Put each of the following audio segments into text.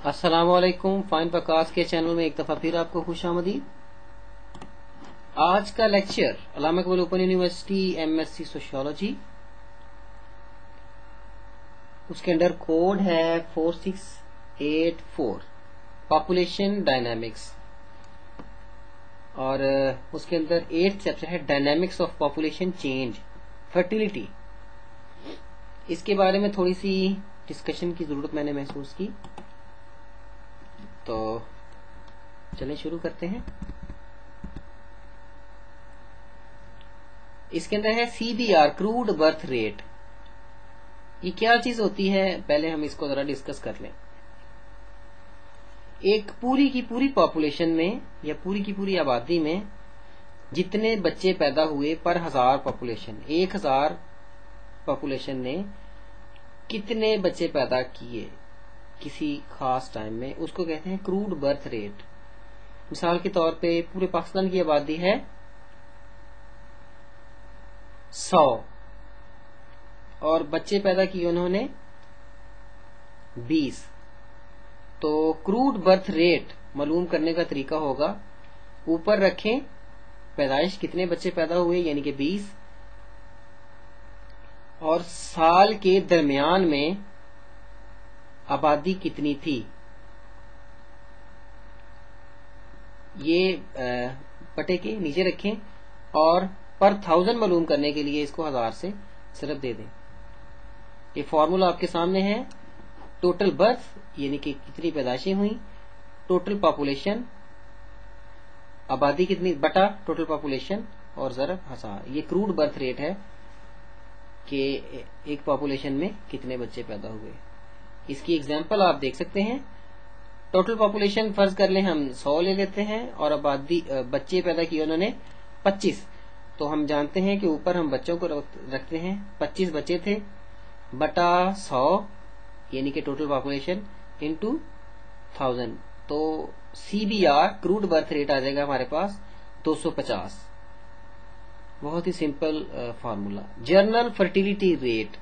السلام علیکم، فائن وکاس کے چینل میں ایک دفعہ پھر آپ کو خوش آمدید۔ آج کا lecture Allama Iqbal open university MSc sociology, اس کے اندر کوڈ ہے 4684 پاپولیشن ڈائنامکس، اور اس کے اندر 8th چیپٹر ہے dynamics of population change fertility. اس کے بارے میں تھوڑی سی ڈسکشن کی ضرورت میں نے محسوس کی، تو چلیں شروع کرتے ہیں۔ اس کے اندر ہے CBR کروڈ برتھ ریٹ۔ یہ کیا چیز ہوتی ہے، پہلے ہم اس کو ذرا ڈسکس کر لیں۔ ایک پوری کی پوری پاپولیشن میں یا پوری کی پوری آبادی میں جتنے بچے پیدا ہوئے پر 1000 پاپولیشن، 1000 پاپولیشن نے کتنے بچے پیدا کیے کسی خاص ٹائم میں، اس کو کہتے ہیں کروڈ برتھ ریٹ۔ مثال کے طور پہ پورے پاکستان کی آبادی ہے 100 اور بچے پیدا کیے انہوں نے 20، تو کروڈ برتھ ریٹ معلوم کرنے کا طریقہ ہوگا، اوپر رکھیں پیدائش کتنے بچے پیدا ہوئے یعنی کہ 20، اور سال کے درمیان میں آبادی کتنی تھی، یہ پٹے کے نیچے رکھیں، اور پر 1000 معلوم کرنے کے لیے اس کو 1000 سے صرف دے دیں۔ یہ فارمولا آپ کے سامنے ہے، ٹوٹل برتھ یعنی کہ کتنی پیدائشیں ہوئیں، ٹوٹل پاپولیشن آبادی کتنی بٹا ٹوٹل پاپولیشن، اور ضرب 1000۔ یہ کروڈ برتھ ریٹ ہے کہ ایک پاپولیشن میں کتنے بچے پیدا ہوئے۔ اس کی ایگزامپل آپ دیکھ سکتے ہیں۔ ٹوٹل پاپولیشن فرض کر لیں ہم 100 لے لیتے ہیں، اور آبادی بچے پیدا کیے انہوں نے 25، تو ہم جانتے ہیں کہ اوپر ہم بچوں کو رکھتے ہیں، 25 بچے تھے بٹا 100 یعنی کہ ٹوٹل پاپولیشن انٹو 1000، تو CBR کروڈ برتھ ریٹ آ جائے گا ہمارے پاس 250۔ بہت ہی simple formula. General fertility rate,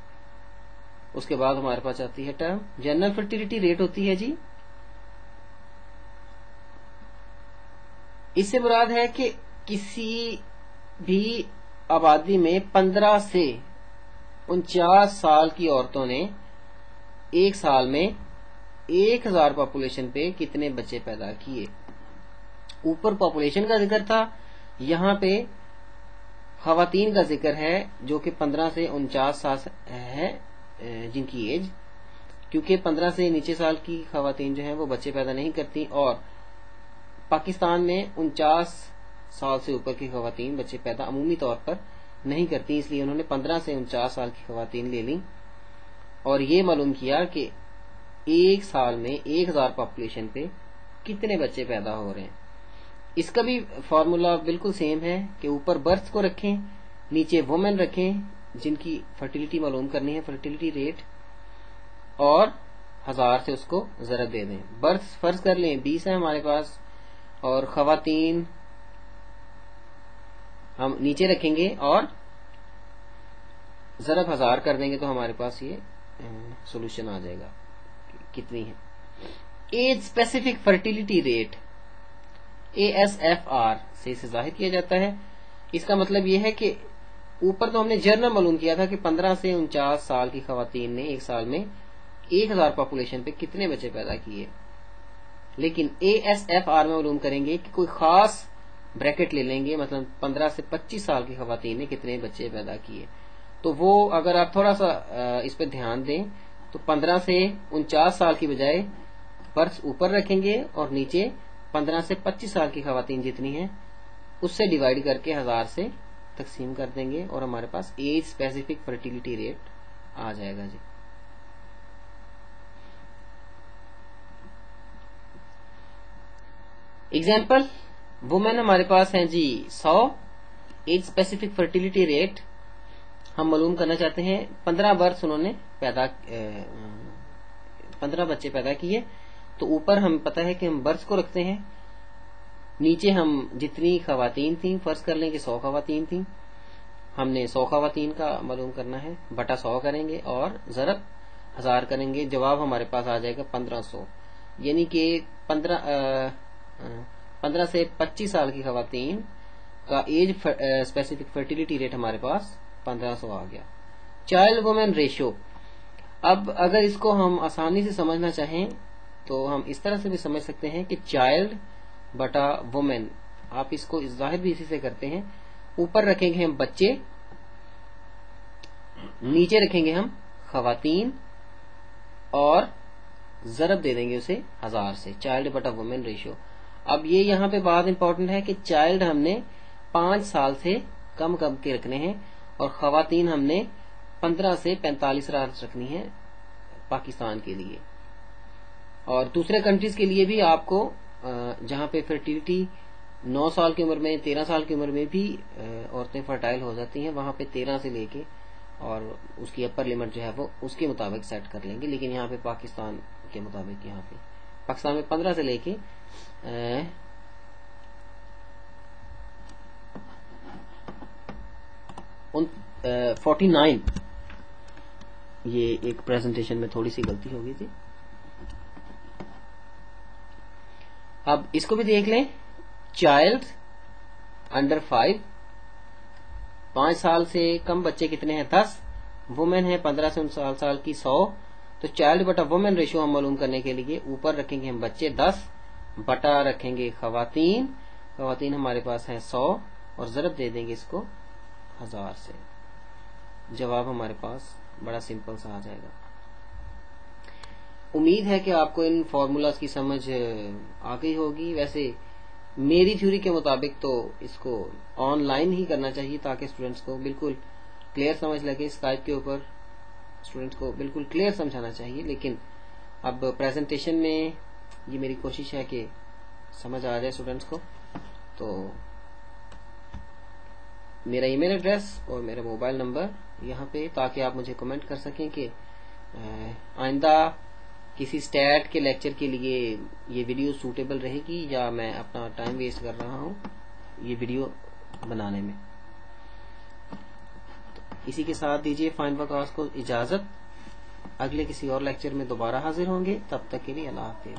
اس کے بعد ہمارے پاس آتی ہے ٹرم جنرل فرٹیلیٹی ریٹ ہوتی ہے جی، اس سے مراد ہے کہ کسی بھی آبادی میں 15 سے 49 سال کی عورتوں نے ایک سال میں 1000 پاپولیشن پہ کتنے بچے پیدا کیے۔ اوپر پاپولیشن کا ذکر تھا، یہاں پہ خواتین کا ذکر ہے جو کہ 15 سے 49 سال ہے جن کی ایج، کیونکہ 15 سے نیچے سال کی خواتین جو ہیں وہ بچے پیدا نہیں کرتی، اور پاکستان میں 49 سال سے اوپر کی خواتین بچے پیدا عمومی طور پر نہیں کرتی، اس لیے انہوں نے 15 سے 49 سال کی خواتین لے لیں، اور یہ معلوم کیا کہ ایک سال میں 1000 پاپولیشن پہ کتنے بچے پیدا ہو رہے ہیں۔ اس کا بھی فارمولا بالکل سیم ہے کہ اوپر برتھ کو رکھیں، نیچے وومن رکھیں جن کی فرٹیلیٹی معلوم کرنی ہے، فرٹیلیٹی ریٹ، اور 1000 سے اس کو ضرب دے دیں۔ برتھ فرض کر لیں 20 ہے ہمارے پاس، اور خواتین ہم نیچے رکھیں گے اور ضرب 1000 کر دیں گے، تو ہمارے پاس یہ سولوشن آ جائے گا کتنی ہے۔ Age specific fertility rate ASFR سے اسے ظاہر کیا جاتا ہے۔ اس کا مطلب یہ ہے کہ اوپر تو ہم نے جرنل معلوم کیا تھا کہ 15 سے 49 سال کی خواتین نے ایک سال میں 1000 پاپولیشن پہ کتنے بچے پیدا کیے، لیکن ASFR میں معلوم کریں گے کہ کوئی خاص بریکٹ لے لیں گے، مثلا 15 سے 25 سال کی خواتین نے کتنے بچے پیدا کیے، تو وہ اگر آپ تھوڑا سا اس پہ دھیان دیں تو 15 سے 49 سال کی بجائے برتھ اوپر رکھیں گے، اور نیچے 15 سے 25 سال کی خواتین جتنی ہیں اس سے ڈیوائیڈ کر کے 1000 سے تقسیم کر دیں گے، اور ہمارے پاس ایج اسپیسیفک فرٹیلیٹی ریٹ آ جائے گا جی۔ ایگزامپل، وومن ہمارے پاس ہیں جی 100، ایج اسپیسیفک فرٹیلیٹی ریٹ ہم معلوم کرنا چاہتے ہیں، 15 برتھ انہوں نے 15 بچے پیدا کیے، تو اوپر ہم پتہ ہے کہ ہم برتھ کو رکھتے ہیں، نیچے ہم جتنی خواتین تھیں فرض کر لیں کہ 100 خواتین تھیں، ہم نے 100 خواتین کا معلوم کرنا ہے، بٹا 100 کریں گے اور ضرب 1000 کریں گے، جواب ہمارے پاس آ جائے گا 1500۔ یعنی کہ 15 سے 25 سال کی خواتین کا ایج اسپیسیفک فرٹیلیٹی ریٹ ہمارے پاس 1500 آ گیا. چائلڈ وومن ریشو، اب اگر اس کو ہم آسانی سے سمجھنا چاہیں تو ہم اس طرح سے بھی سمجھ سکتے ہیں کہ چائلڈ بٹا وومن، آپ اس کو ظاہر بھی اسی سے کرتے ہیں. اوپر رکھیں گے ہم بچے، نیچے رکھیں گے ہم خواتین، اور ضرب دے دیں گے اسے 1000 سے. چائلڈ بٹا وومن ریشو. اب یہ یہاں پہ بات امپورٹنٹ ہے کہ چائلڈ ہم نے 5 سال سے کم کے رکھنے ہیں، اور خواتین ہم نے 15 سے 45 رکھنی ہے پاکستان کے لیے. اور دوسرے کنٹریز کے لیے بھی آپ کو جہاں پہ فرٹیلیٹی 9 سال کی عمر میں 13 سال کی عمر میں بھی عورتیں فرٹائل ہو جاتی ہیں، وہاں پہ 13 سے لے کے اور اس کی اپر لمٹ جو ہے وہ اس کے مطابق سیٹ کر لیں گے. لیکن یہاں پہ پاکستان کے مطابق یہاں پہ پاکستان میں 15 سے لے کے 49. یہ ایک پریزنٹیشن میں تھوڑی سی غلطی ہو گئی تھی. اب اس کو بھی دیکھ لیں. چائلڈ انڈر 5 سال سے کم بچے کتنے ہیں؟ 10. وومن ہے 15 سے 19 سال کی 100. تو چائلڈ بٹا وومن ریشو ہم معلوم کرنے کے لیے اوپر رکھیں گے ہم بچے 10 بٹا رکھیں گے خواتین ہمارے پاس ہیں 100 اور ضرب دے دیں گے اس کو 1000 سے. جواب ہمارے پاس بڑا سمپل سا آ جائے گا. امید ہے کہ آپ کو ان فارمولاز کی سمجھ آ گئی ہوگی. ویسے میری تھیوری کے مطابق تو اس کو آن لائن ہی کرنا چاہیے تاکہ اسٹوڈنٹس کو بالکل کلیئر سمجھ لگے. اسکائپ کے اوپر اسٹوڈنٹس کو بالکل کلیئر سمجھانا چاہیے، لیکن اب پریزنٹیشن میں یہ میری کوشش ہے کہ سمجھ آ جائے اسٹوڈنٹس کو. تو میرا ای میل ایڈریس اور میرا موبائل نمبر یہاں پہ، تاکہ آپ مجھے کمنٹ کر سکیں کہ آئندہ کسی اسٹیٹ کے لیکچر کے لیے یہ ویڈیو سوٹیبل رہے گی یا میں اپنا ٹائم ویسٹ کر رہا ہوں یہ ویڈیو بنانے میں. اسی کے ساتھ دیجیے فائن وکاس کو اجازت. اگلے کسی اور لیکچر میں دوبارہ حاضر ہوں گے. تب تک کے لیے اللہ حافظ.